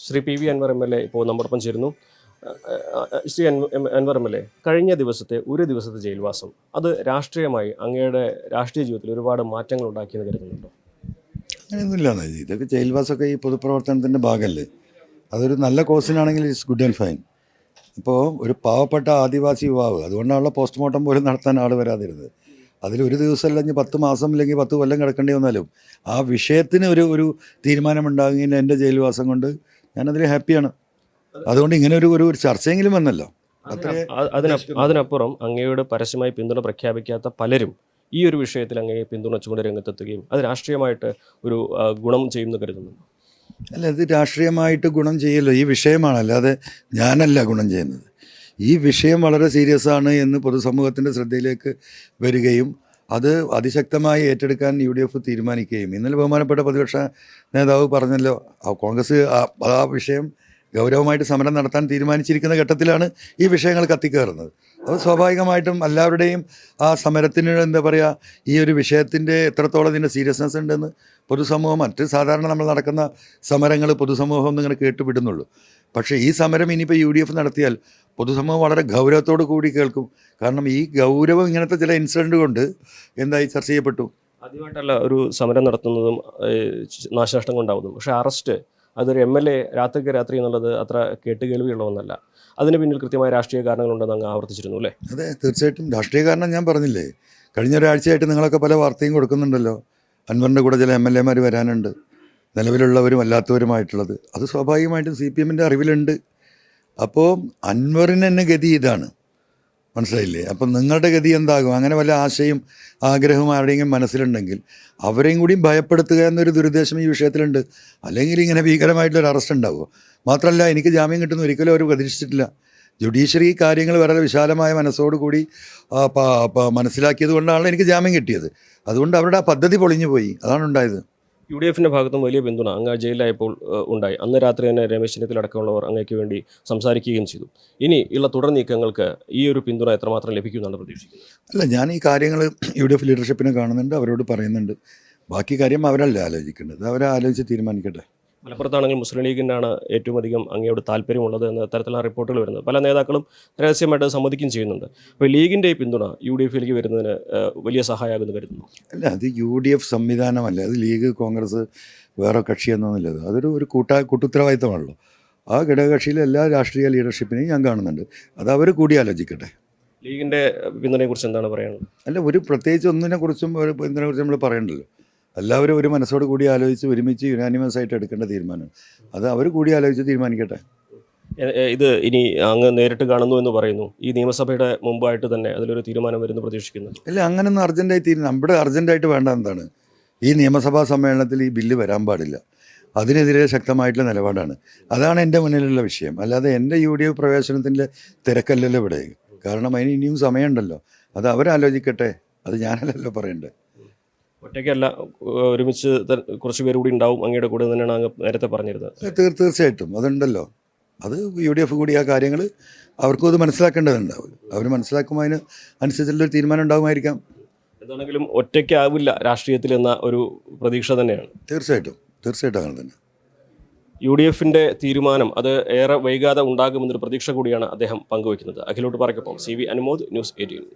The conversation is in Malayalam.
Shri P V Anvar M L A ഇപ്പോൾ നമ്മോടൊപ്പം ചേരുന്നു. Shri Anvar M L A, കഴിഞ്ഞ ദിവസത്തെ ഒരു ദിവസത്തെ ജയിൽവാസം അത് രാഷ്ട്രീയമായി അങ്ങയുടെ രാഷ്ട്രീയ ജീവിതത്തിൽ ഒരുപാട് മാറ്റങ്ങൾ ഉണ്ടാക്കിയെന്ന് കരുതുന്നുണ്ടോ? അങ്ങനെയൊന്നുമില്ല. ഇതൊക്കെ ജയിൽവാസമൊക്കെ ഈ പൊതുപ്രവർത്തനത്തിൻ്റെ ഭാഗമല്ലേ. അതൊരു നല്ല കോഴ്സിനാണെങ്കിൽ ഇറ്റ്സ് ഗുഡ് ആൻഡ് ഫൈൻ. ഇപ്പോൾ ഒരു പാവപ്പെട്ട ആദിവാസി യുവാവ്, അതുകൊണ്ടാണല്ലോ പോസ്റ്റ്മോർട്ടം പോലും നടത്താൻ ആൾ വരാതിരുന്നത്. അതിലൊരു ദിവസം അല്ലെങ്കിൽ 10 മാസം അല്ലെങ്കിൽ 10 കൊല്ലം കിടക്കേണ്ടി വന്നാലും ആ വിഷയത്തിന് ഒരു തീരുമാനമുണ്ടാകുന്നതിന് എൻ്റെ ജയിൽവാസം കൊണ്ട് ഞാനതിൽ ഹാപ്പിയാണ്. അതുകൊണ്ട് ഇങ്ങനെ ഒരു ചർച്ചയെങ്കിലും വന്നല്ലോ. അതിനപ്പുറം അങ്ങയോട് പരസ്യമായി പിന്തുണ പ്രഖ്യാപിക്കാത്ത പലരും ഈ ഒരു വിഷയത്തിൽ അങ്ങയെ പിന്തുണച്ചുകൊണ്ട് രംഗത്തെത്തുകയും അത് രാഷ്ട്രീയമായിട്ട് ഒരു ഗുണം ചെയ്യുമെന്ന് കരുതുന്നു. അല്ല, ഇത് രാഷ്ട്രീയമായിട്ട് ഗുണം ചെയ്യല്ലോ, ഈ വിഷയമാണ്, അല്ലാതെ ഞാനല്ല ഗുണം ചെയ്യുന്നത്. ഈ വിഷയം വളരെ സീരിയസ് ആണ് എന്ന് പൊതുസമൂഹത്തിൻ്റെ ശ്രദ്ധയിലേക്ക് വരികയും അത് അതിശക്തമായി ഏറ്റെടുക്കാൻ UDF തീരുമാനിക്കുകയും ഇന്നലെ ബഹുമാനപ്പെട്ട പ്രതിപക്ഷ നേതാവ് പറഞ്ഞല്ലോ, കോൺഗ്രസ് ആ വിഷയം ഗൗരവമായിട്ട് സമരം നടത്താൻ തീരുമാനിച്ചിരിക്കുന്ന ഘട്ടത്തിലാണ് ഈ വിഷയങ്ങൾ കത്തിക്കയറുന്നത്. അപ്പോൾ സ്വാഭാവികമായിട്ടും എല്ലാവരുടെയും ആ സമരത്തിന് എന്താ പറയുക, ഈ ഒരു വിഷയത്തിൻ്റെ എത്രത്തോളം ഇതിൻ്റെ സീരിയസ്നെസ് ഉണ്ടെന്ന് പൊതുസമൂഹം, മറ്റ് സാധാരണ നമ്മൾ നടക്കുന്ന സമരങ്ങൾ പൊതുസമൂഹം ഒന്നും ഇങ്ങനെ കേട്ടുവിടുന്നുള്ളൂ. പക്ഷേ ഈ സമരം ഇനിയിപ്പോൾ UDF നടത്തിയാൽ പൊതുസമൂഹം വളരെ ഗൗരവത്തോടു കൂടി കേൾക്കും. കാരണം ഈ ഗൗരവം ഇങ്ങനത്തെ ചില ഇൻസിഡൻറ്റ് കൊണ്ട് എന്തായി ചർച്ച ചെയ്യപ്പെട്ടു. ആദ്യമായിട്ടല്ല ഒരു സമരം നടത്തുന്നതും നാശനഷ്ടങ്ങൾ ഉണ്ടാകുന്നതും. പക്ഷേ അറസ്റ്റ് അതൊരു MLA രാത്രിക്ക് രാത്രി എന്നുള്ളത് അത്ര കേട്ടുകേൾവിയുള്ള ഒന്നല്ല. അതിന് പിന്നിൽ കൃത്യമായ രാഷ്ട്രീയ കാരണങ്ങളുണ്ടെന്ന് അങ്ങ് ആവർത്തിച്ചിരുന്നു അല്ലേ? അതെ, തീർച്ചയായിട്ടും രാഷ്ട്രീയ കാരണം ഞാൻ പറഞ്ഞില്ലേ. കഴിഞ്ഞ ഒരാഴ്ചയായിട്ട് നിങ്ങളൊക്കെ പല വാർത്തയും കൊടുക്കുന്നുണ്ടല്ലോ. അൻവറിൻ്റെ കൂടെ ചില MLA മാർ വരാനുണ്ട്, നിലവിലുള്ളവരും അല്ലാത്തവരുമായിട്ടുള്ളത്. അത് സ്വാഭാവികമായിട്ടും CPM-ൻ്റെ അറിവിലുണ്ട്. അപ്പോൾ അൻവറിന് തന്നെ ഗതി ഇതാണ്, മനസ്സിലായില്ലേ? അപ്പം നിങ്ങളുടെ ഗതി എന്താകും? അങ്ങനെ വല്ല ആശയും ആഗ്രഹവും ആരുടെയെങ്കിലും മനസ്സിലുണ്ടെങ്കിൽ അവരെയും കൂടി ഭയപ്പെടുത്തുക എന്നൊരു ദുരുദ്ദേശം ഈ വിഷയത്തിലുണ്ട്. അല്ലെങ്കിൽ ഇങ്ങനെ ഭീകരമായിട്ടുള്ളൊരു അറസ്റ്റ് ഉണ്ടാവുമോ? മാത്രമല്ല, എനിക്ക് ജാമ്യം കിട്ടുന്ന ഒരിക്കലും അവർ പ്രതീക്ഷിച്ചിട്ടില്ല. ജുഡീഷ്യറി കാര്യങ്ങൾ വളരെ വിശാലമായ മനസ്സോടുകൂടി മനസ്സിലാക്കിയത് കൊണ്ടാണ് എനിക്ക് ജാമ്യം കിട്ടിയത്. അതുകൊണ്ട് അവരുടെ ആ പദ്ധതി പൊളിഞ്ഞു പോയി, അതാണ് ഉണ്ടായത്. UDF-ന്റെ ഭാഗത്തും വലിയ പിന്തുണ അങ്ങ് ജയിലിലായപ്പോൾ ഉണ്ടായി. അന്ന് രാത്രി തന്നെ രമേശ് ചെന്നിത്തല അടക്കമുള്ളവർ അങ്ങേക്ക് വേണ്ടി സംസാരിക്കുകയും ചെയ്തു. ഇനി ഉള്ള തുടർ നീക്കങ്ങൾക്ക് ഈ ഒരു പിന്തുണ എത്രമാത്രം ലഭിക്കുമെന്നാണ് പ്രതീക്ഷിക്കുന്നത്? അല്ല, ഞാൻ ഈ കാര്യങ്ങൾ UDF ലീഡർഷിപ്പിനെ കാണുന്നുണ്ട്, അവരോട് പറയുന്നുണ്ട്. ബാക്കി കാര്യം അവരല്ല ആലോചിക്കേണ്ടത്, അവരെ ആലോചിച്ച് തീരുമാനിക്കട്ടെ. മലപ്പുറത്താണെങ്കിൽ മുസ്ലിം ലീഗിനാണ് ഏറ്റവും അധികം അങ്ങയോട് താല്പര്യമുള്ളത് എന്ന തരത്തിലുള്ള റിപ്പോർട്ടുകൾ വരുന്നത്. പല നേതാക്കളും രഹസ്യമായിട്ട് സമ്മതിക്കുകയും ചെയ്യുന്നുണ്ട്. അപ്പോൾ ലീഗിൻ്റെ ഈ പിന്തുണ UDF-ലേക്ക് വരുന്നതിന് വലിയ സഹായമാകുമെന്ന് കരുതുന്നു. അല്ല, അത് UDF സംവിധാനമല്ല, അത് ലീഗ് കോൺഗ്രസ് വേറെ കക്ഷിയെന്നൊന്നുമില്ല. അതൊരു കൂട്ടുത്തരവാദിത്തമാണല്ലോ. ആ ഘടകകക്ഷിയിലെ എല്ലാ രാഷ്ട്രീയ ലീഡർഷിപ്പിനെയും ഞാൻ കാണുന്നുണ്ട്. അത് അവർ കൂടി ആലോചിക്കട്ടെ. ലീഗിൻ്റെ പിന്തുണയെക്കുറിച്ച് എന്താണ് പറയാനുള്ളത്? അല്ല, പ്രത്യേകിച്ച് ഒന്നിനെക്കുറിച്ചും ഇതിനെക്കുറിച്ച് നമ്മൾ പറയണ്ടല്ലോ. എല്ലാവരും ഒരു മനസ്സോട് കൂടി ആലോചിച്ച് ഒരുമിച്ച് യുനാനിമസ് ആയിട്ട് എടുക്കേണ്ട തീരുമാനം അത് അവർ കൂടി ആലോചിച്ച് തീരുമാനിക്കട്ടെ. ഇത് ഇനി അങ്ങ് നേരിട്ട് കാണുന്നു എന്ന് പറയുന്നു. ഈ നിയമസഭയുടെ മുമ്പായിട്ട് തന്നെ അതിലൊരു തീരുമാനം വരുന്നു പ്രതീക്ഷിക്കുന്നു? ഇല്ല, അങ്ങനെയൊന്നും അർജൻറ്റായി നമ്മുടെ അർജൻറ്റായിട്ട് വേണ്ട എന്താണ്, ഈ നിയമസഭാ സമ്മേളനത്തിൽ ഈ ബില്ല് വരാൻ പാടില്ല. അതിനെതിരെ ശക്തമായിട്ടുള്ള നിലപാടാണ്. അതാണ് എൻ്റെ മുന്നിലുള്ള വിഷയം. അല്ലാതെ എൻ്റെ UDF പ്രവേശനത്തിൻ്റെ തിരക്കല്ലല്ലോ ഇവിടെ. കാരണം അതിന് ഇനിയും സമയമുണ്ടല്ലോ. അത് അവരാലോചിക്കട്ടെ, അത് ഞാനല്ലല്ലോ പറയേണ്ടത്. ഒറ്റയ്ക്കല്ല, ഒരുമിച്ച് കുറച്ച് പേര് കൂടി ഉണ്ടാവും അങ്ങയുടെ കൂടെ തന്നെയാണ് അങ്ങ് നേരത്തെ പറഞ്ഞിരുന്നത്. തീർച്ചയായിട്ടും അതുണ്ടല്ലോ. അത് UDF കൂടി ആ കാര്യങ്ങൾ അവർക്കും അത് മനസ്സിലാക്കേണ്ടതുണ്ടാവും. അവർ മനസ്സിലാക്കുമ്പോൾ അതിന് അനുസരിച്ചുള്ളൊരു തീരുമാനം ഉണ്ടാകുമായിരിക്കാം. എന്താണെങ്കിലും ഒറ്റയ്ക്കാവില്ല രാഷ്ട്രീയത്തിൽ എന്ന ഒരു പ്രതീക്ഷ തന്നെയാണ്. തീർച്ചയായിട്ടും അങ്ങനെ തന്നെ. UDF-ന്റെ തീരുമാനം അത് ഏറെ വൈകാതെ ഉണ്ടാകുമെന്നൊരു പ്രതീക്ഷ കൂടിയാണ് അദ്ദേഹം പങ്കുവയ്ക്കുന്നത്. അഖിലോട്ട് പറയ്ക്കൊപ്പം CV അനുമോദ്, ന്യൂസ് 18.